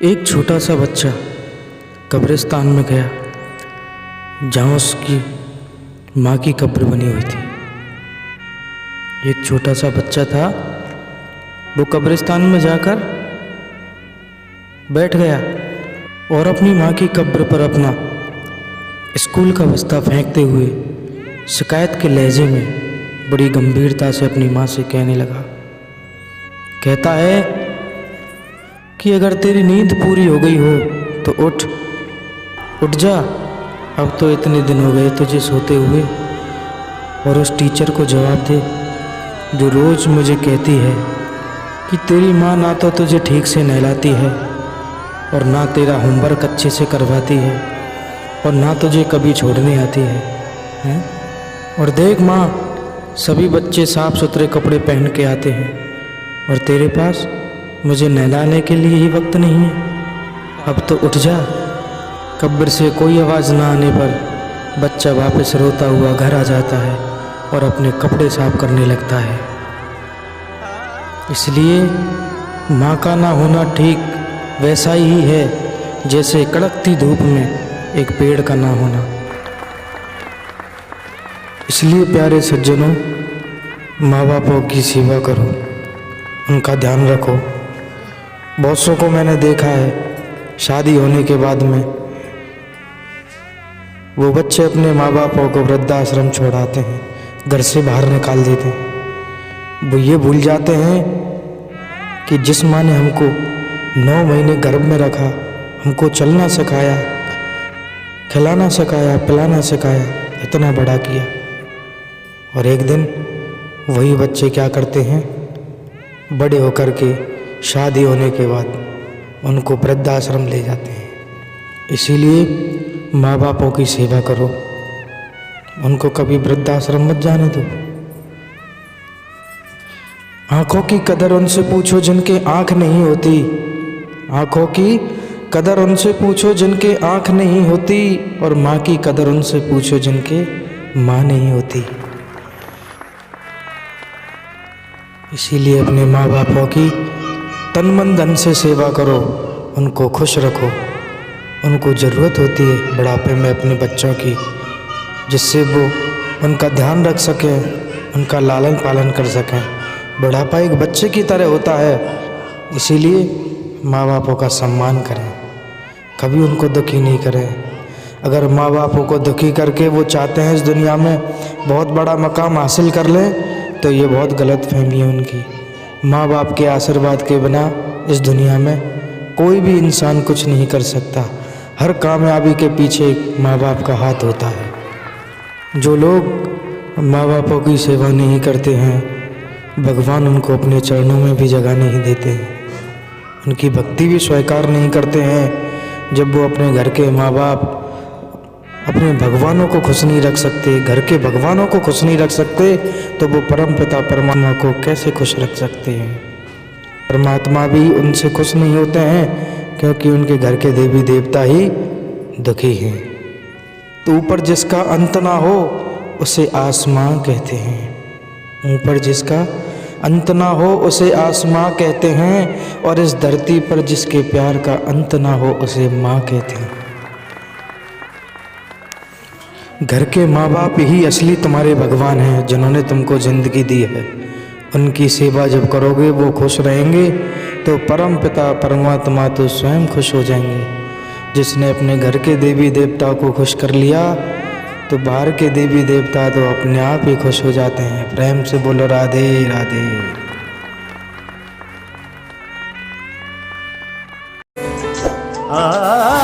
एक छोटा सा बच्चा कब्रिस्तान में गया जहाँ उसकी माँ की कब्र बनी हुई थी। एक छोटा सा बच्चा था, वो कब्रिस्तान में जाकर बैठ गया और अपनी माँ की कब्र पर अपना स्कूल का बस्ता फेंकते हुए शिकायत के लहजे में बड़ी गंभीरता से अपनी माँ से कहने लगा। कहता है कि अगर तेरी नींद पूरी हो गई हो तो उठ जा, अब तो इतने दिन हो गए तुझे सोते हुए। और उस टीचर को जवाब दे जो रोज़ मुझे कहती है कि तेरी माँ ना तो तुझे ठीक से नहलाती है और ना तेरा होमवर्क अच्छे से करवाती है और ना तुझे कभी छोड़ने आती है? और देख माँ, सभी बच्चे साफ सुथरे कपड़े पहन के आते हैं और तेरे पास मुझे नहलाने के लिए ही वक्त नहीं है। अब तो उठ जा। कब्र से कोई आवाज़ ना आने पर बच्चा वापस रोता हुआ घर आ जाता है और अपने कपड़े साफ करने लगता है। इसलिए माँ का ना होना ठीक वैसा ही है जैसे कड़कती धूप में एक पेड़ का ना होना। इसलिए प्यारे सज्जनों, माँ बापों की सेवा करो, उनका ध्यान रखो। बहुत सौ को मैंने देखा है, शादी होने के बाद में वो बच्चे अपने माँ बापों को वृद्धाश्रम छोड़ाते हैं, घर से बाहर निकाल देते हैं। वो ये भूल जाते हैं कि जिस माँ ने हमको 9 महीने गर्भ में रखा, हमको चलना सिखाया, खिलाना सिखाया, पिलाना सिखाया, इतना बड़ा किया, और एक दिन वही बच्चे क्या करते हैं, बड़े होकर के शादी होने के बाद उनको वृद्धाश्रम ले जाते हैं। इसीलिए माँ बापों की सेवा करो, उनको कभी वृद्धाश्रम मत जाने दो। आंखों की कदर उनसे पूछो जिनके आंख नहीं होती, आंखों की कदर उनसे पूछो जिनके आंख नहीं होती, और माँ की कदर उनसे पूछो जिनके माँ नहीं होती। इसीलिए अपने माँ बापों की तन मन धन से सेवा करो, उनको खुश रखो। उनको ज़रूरत होती है बुढ़ापे में अपने बच्चों की, जिससे वो उनका ध्यान रख सकें, उनका लालन पालन कर सकें। बुढ़ापा एक बच्चे की तरह होता है, इसीलिए माँ बापों का सम्मान करें, कभी उनको दुखी नहीं करें। अगर माँ बापों को दुखी करके वो चाहते हैं इस दुनिया में बहुत बड़ा मकाम हासिल कर लें, तो ये बहुत गलत फहमी है उनकी। माँ बाप के आशीर्वाद के बिना इस दुनिया में कोई भी इंसान कुछ नहीं कर सकता। हर कामयाबी के पीछे माँ बाप का हाथ होता है। जो लोग माँ बापों की सेवा नहीं करते हैं, भगवान उनको अपने चरणों में भी जगह नहीं देते हैं, उनकी भक्ति भी स्वीकार नहीं करते हैं। जब वो अपने घर के माँ बाप अपने भगवानों को खुश नहीं रख सकते, घर के भगवानों को खुश नहीं रख सकते, तो वो परम पिता परमात्मा को कैसे खुश रख सकते हैं? परमात्मा भी उनसे खुश नहीं होते हैं, क्योंकि उनके घर के देवी देवता ही दुखी हैं। तो ऊपर जिसका अंत ना हो उसे आसमां कहते हैं, ऊपर जिसका अंत ना हो उसे आसमां कहते हैं, और इस धरती पर जिसके प्यार का अंत ना हो उसे माँ कहते हैं। घर के माँ बाप ही असली तुम्हारे भगवान हैं, जिन्होंने तुमको ज़िंदगी दी है। उनकी सेवा जब करोगे, वो खुश रहेंगे, तो परम पिता परमात्मा तो स्वयं खुश हो जाएंगे। जिसने अपने घर के देवी देवता को खुश कर लिया, तो बाहर के देवी देवता तो अपने आप ही खुश हो जाते हैं। प्रेम से बोलो राधे राधे। आ